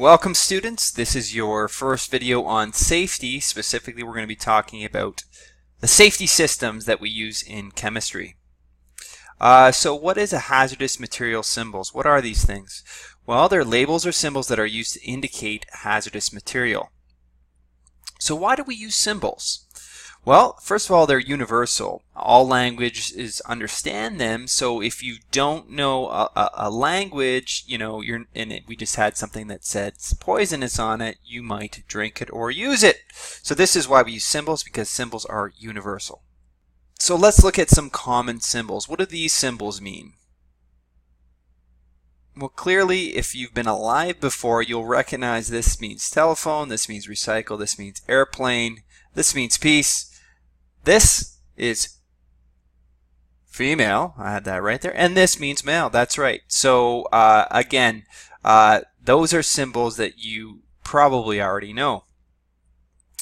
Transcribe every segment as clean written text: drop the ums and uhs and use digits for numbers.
Welcome students, this is your first video on safety. Specifically, we're going to be talking about the safety systems that we use in chemistry. So what is a hazardous material symbols? What are these things? Well, they're labels or symbols that are used to indicate hazardous material. So why do we use symbols? Well, first of all, they're universal. All languages understand them, so if you don't know a language, you're in it. We just had something that said poisonous on it, you might drink it or use it. So this is why we use symbols, because symbols are universal. So let's look at some common symbols. What do these symbols mean? Well, clearly, if you've been alive before, you'll recognize this means telephone, this means recycle, this means airplane, this means peace. This is female, I had that right there, and this means male, that's right. So again, those are symbols that you probably already know.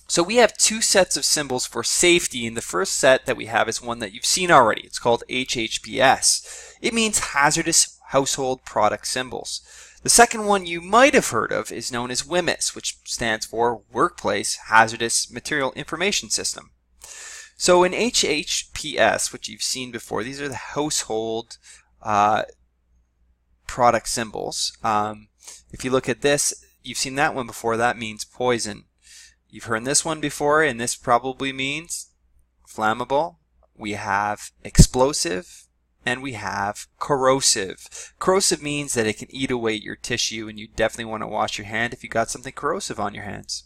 So we have two sets of symbols for safety, and the first set that we have is one that you've seen already. It's called HHBS. It means hazardous household product symbols. The second one you might have heard of is known as WHMIS, which stands for Workplace Hazardous Material Information System. So in HHBS, which you've seen before, these are the household product symbols. If you look at this, you've seen that one before. That means poison. You've heard this one before, and this probably means flammable. We have explosive, and we have corrosive. Corrosive means that it can eat away your tissue, and you definitely want to wash your hand if you got something corrosive on your hands.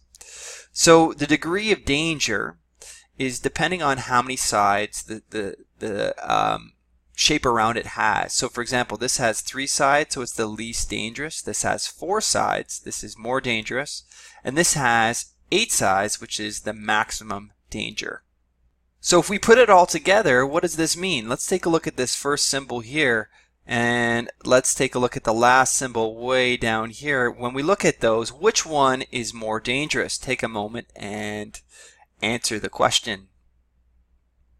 So the degree of danger is depending on how many sides the shape around it has. So for example, this has 3 sides, so it's the least dangerous. This has 4 sides, this is more dangerous. And this has 8 sides, which is the maximum danger. So if we put it all together, what does this mean? Let's take a look at this first symbol here, and let's take a look at the last symbol way down here. When we look at those, which one is more dangerous? Take a moment and answer the question.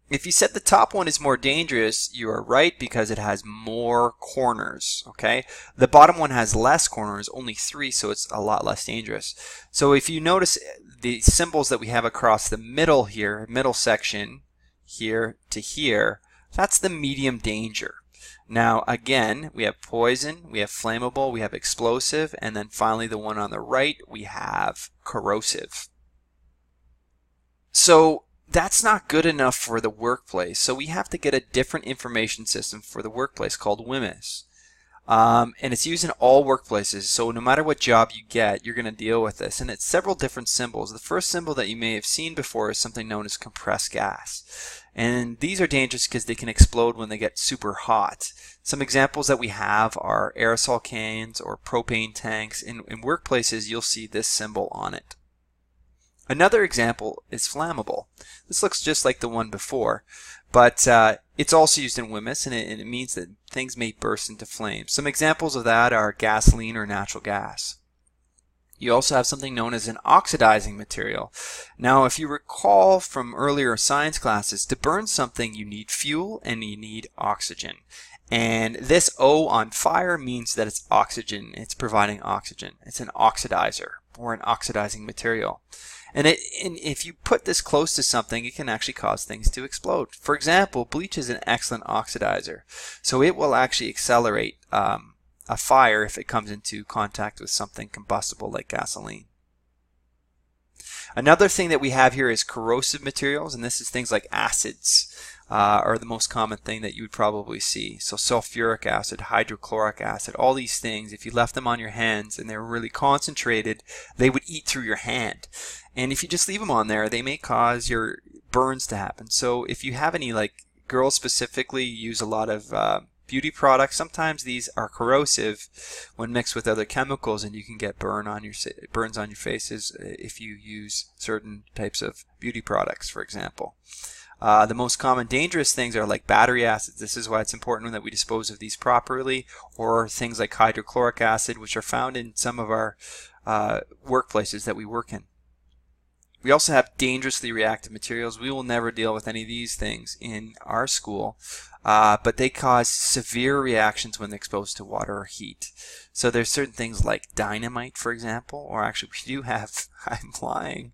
If you said the top one is more dangerous, you are right, because it has more corners. Okay, the bottom one has less corners, only 3, so it's a lot less dangerous. So if you notice the symbols that we have across the middle here, middle section here to here, that's the medium danger. Now again, we have poison, we have flammable, we have explosive, and then finally the one on the right, we have corrosive. So that's not good enough for the workplace. So we have to get a different information system for the workplace called WHMIS. And it's used in all workplaces. So no matter what job you get, you're going to deal with this. And it's several different symbols. The first symbol that you may have seen before is something known as compressed gas. And these are dangerous because they can explode when they get super hot. Some examples that we have are aerosol cans or propane tanks. In workplaces, you'll see this symbol on it. Another example is flammable. This looks just like the one before, but it's also used in WHMIS, and it means that things may burst into flames. Some examples of that are gasoline or natural gas. You also have something known as an oxidizing material. Now, if you recall from earlier science classes, to burn something you need fuel and you need oxygen. And this O on fire means that it's oxygen. It's providing oxygen. It's an oxidizer or an oxidizing material. And if you put this close to something, it can actually cause things to explode. For example, bleach is an excellent oxidizer. So it will actually accelerate a fire if it comes into contact with something combustible like gasoline. Another thing that we have here is corrosive materials, and this is things like acids are the most common thing that you would probably see. So sulfuric acid, hydrochloric acid, all these things, if you left them on your hands and they were really concentrated, they would eat through your hand. And if you just leave them on there, they may cause your burns to happen. So if you have any, like girls specifically use a lot of beauty products, sometimes these are corrosive when mixed with other chemicals, and you can get burns on your faces if you use certain types of beauty products, for example. The most common dangerous things are like battery acids. This is why it's important that we dispose of these properly, or things like hydrochloric acid, which are found in some of our workplaces that we work in. We also have dangerously reactive materials. We will never deal with any of these things in our school, but they cause severe reactions when exposed to water or heat. So there's certain things like dynamite, for example, or actually we do have, I'm lying,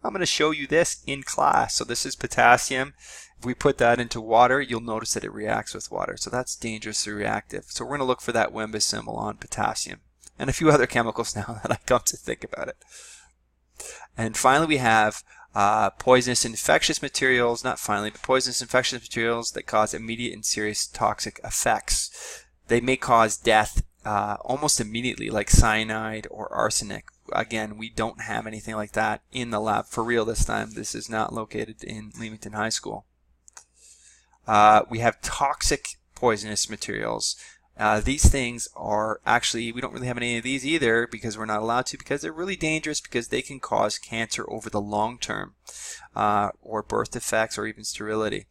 I'm going to show you this in class. So this is potassium. If we put that into water, you'll notice that it reacts with water. So that's dangerously reactive. So we're going to look for that WHMIS symbol on potassium and a few other chemicals now that I come to think about it. And finally, we have poisonous infectious materials, not finally, but poisonous infectious materials that cause immediate and serious toxic effects. They may cause death almost immediately, like cyanide or arsenic. Again, we don't have anything like that in the lab for real this time. This is not located in Leamington High School. We have toxic poisonous materials. These things are actually, we don't really have any of these either because we're not allowed to, because they're really dangerous because they can cause cancer over the long term, or birth defects, or even sterility.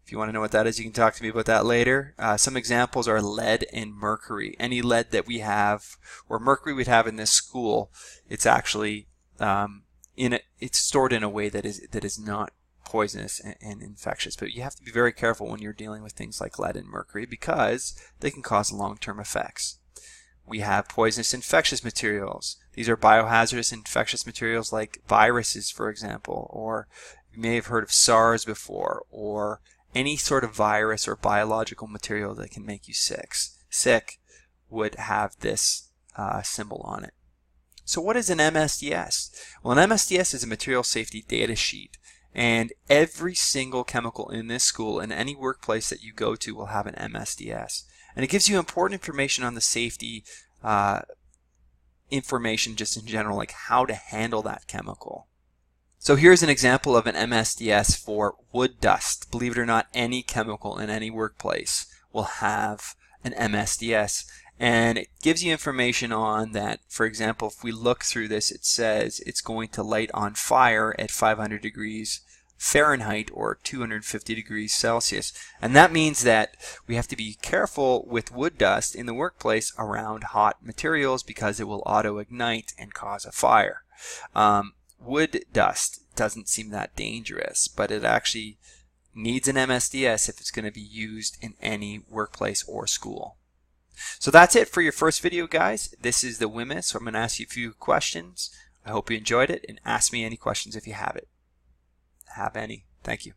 If you want to know what that is, you can talk to me about that later. Some examples are lead and mercury. Any lead that we have, or mercury we'd have in this school, it's actually it's stored in a way that is not poisonous and infectious. But you have to be very careful when you're dealing with things like lead and mercury because they can cause long-term effects. We have poisonous infectious materials. These are biohazardous infectious materials like viruses, for example, or you may have heard of SARS before, or any sort of virus or biological material that can make you sick would have this symbol on it. So what is an MSDS? Well, an MSDS is a material safety data sheet. And every single chemical in this school and any workplace that you go to will have an MSDS. And it gives you important information on the safety information just in general, like how to handle that chemical. So here's an example of an MSDS for wood dust. Believe it or not, any chemical in any workplace will have an MSDS. And it gives you information on that. For example, if we look through this, it says it's going to light on fire at 500 degrees Fahrenheit or 250 degrees Celsius. And that means that we have to be careful with wood dust in the workplace around hot materials because it will auto-ignite and cause a fire. Wood dust doesn't seem that dangerous, but it actually needs an MSDS if it's going to be used in any workplace or school. So that's it for your first video, guys. This is the WHMIS, so I'm going to ask you a few questions. I hope you enjoyed it, and ask me any questions if you have any. Thank you.